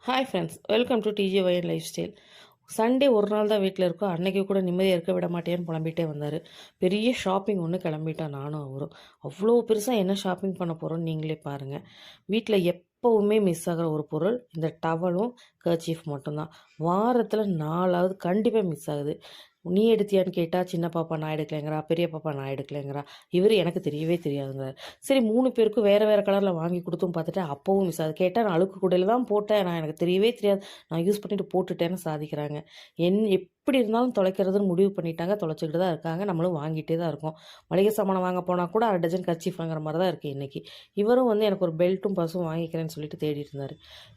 Hi friends, welcome to DJY lifestyle. Sunday ஒரு நாள் தான் வீட்டில் இருக்கோம். அன்னைக்கு கூட நிம்மதியாக இருக்க விட மாட்டேன்னு புலம்பிகிட்டே வந்தார். பெரிய ஷாப்பிங் ஒன்று கிளம்பிட்டோம் நானும் அவரும். அவ்வளோ பெருசாக என்ன ஷாப்பிங் பண்ண போகிறோன்னு நீங்களே பாருங்கள். வீட்டில் எப்போவுமே மிஸ் ஆகிற ஒரு பொருள் இந்த டவலும் கர்ச்சீஃப் மட்டும்தான். வாரத்தில் 4ஆவது கண்டிப்பாக மிஸ் ஆகுது. நீ எடுத்தியான்னு கேட்டால் சின்ன பாப்பா நான் எடுக்கலைங்கிறா, பெரிய பாப்பா நான் எடுக்கலைங்கிறா. இவர் எனக்கு தெரியவே தெரியாதுங்கிறார். சரி 3 பேருக்கும் வேறு வேறு கலரில் வாங்கி கொடுத்தும் பார்த்துட்டு அப்போவும் மிஸ் ஆகுது. கேட்டால் நான் அழுக்கு கூடையில் தான் போட்டேன், நான் எனக்கு தெரியவே தெரியாது, நான் யூஸ் பண்ணிவிட்டு போட்டுட்டேன்னு சாதிக்கிறாங்க. எப்படி இருந்தாலும் தொலைக்கிறதுன்னு முடிவு பண்ணிட்டாங்க. தொலைச்சிக்கிட்டு தான் இருக்காங்க. நம்மளும் வாங்கிட்டே தான் இருக்கோம். மளிகை சாமானை வாங்க போனால் கூட 1/2 டஜன் கர்ச்சீஃப் வாங்குற மாதிரி தான் இருக்குது இன்றைக்கி. இவரும் எனக்கு ஒரு பெல்ட்டும் பர்ஸும் வாங்கிக்கிறேன்னு சொல்லிட்டு தேடிட்டு இருந்தார்.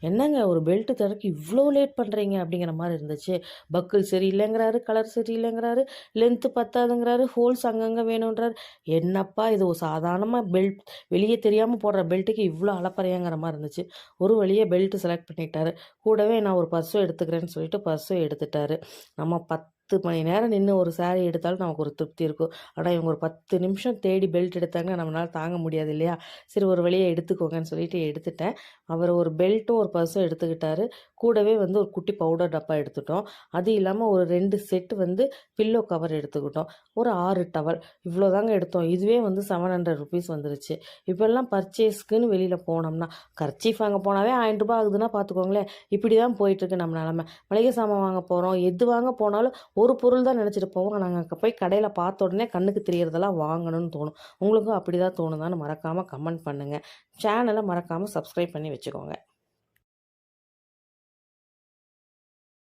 என்னங்க ஒரு பெல்ட்டு தரக்கு இவ்வளோ லேட் பண்ணுறீங்க அப்படிங்கிற மாதிரி இருந்துச்சு. பக்கிள் சரியில்லைங்கிறாரு, கலர் சரியில்லைங்கிறாரு, லென்த்து பத்தாதுங்கிறாரு, ஹோல்ஸ் அங்கங்கே வேணுன்றாரு. என்னப்பா இது ஒரு சாதாரணமாக பெல்ட் வெளியே தெரியாமல் போடுற பெல்ட்டுக்கு இவ்வளோ அளப்பறையாங்கிற மாதிரி இருந்துச்சு. ஒரு வழியாக பெல்ட்டு செலக்ட் பண்ணிட்டாரு. கூடவே நான் ஒரு பர்ஸும் எடுத்துக்கிறேன்னு சொல்லிட்டு பர்ஸும் எடுத்துட்டாரு. நம்ம 10 மணி நேரம் நின்று ஒரு சாரீ எடுத்தாலும் நமக்கு ஒரு திருப்தி இருக்கும். ஆனால் இவங்க ஒரு 10 நிமிஷம் தேடி பெல்ட் எடுத்தாங்கன்னா நம்மளால் தாங்க முடியாது இல்லையா? சரி ஒரு வழியாக எடுத்துக்கோங்கன்னு சொல்லிட்டு எடுத்துட்டேன். அவர் ஒரு பெல்ட்டும் ஒரு பர்ஸும் எடுத்துக்கிட்டாரு. கூடவே ஒரு குட்டி பவுடர் டப்பா எடுத்துட்டோம். அது இல்லாமல் ஒரு 2 செட்டு பில்லோ கவர் எடுத்துக்கிட்டோம். ஒரு 6 டவல் இவ்வளோ தாங்க எடுத்தோம். இதுவே 700 ருபீஸ் வந்துருச்சு. இப்போல்லாம் பர்ச்சேஸ்க்குன்னு வெளியில் போனோம்னா கர்ச்சீஃப் வாங்க போனாவே 1000 ரூபாய் ஆகுதுன்னா பார்த்துக்கோங்களேன். இப்படி தான் போயிட்டுருக்கு நம்ம நிலமை. மளிகை சாமான் வாங்க போகிறோம், எது வாங்க போனாலும் ஒரு பொருள் தான் நினச்சிட்டு போவோம். நாங்கள் அங்கே போய் கடையில் பார்த்த உடனே கண்ணுக்கு தெரியறதெல்லாம் வாங்கணும்னு தோணும். உங்களுக்கும் அப்படி தான் தோணுதான்னு மறக்காமல் கமெண்ட் பண்ணுங்கள். சேனலை மறக்காமல் சப்ஸ்கிரைப் பண்ணி வச்சுக்கோங்க.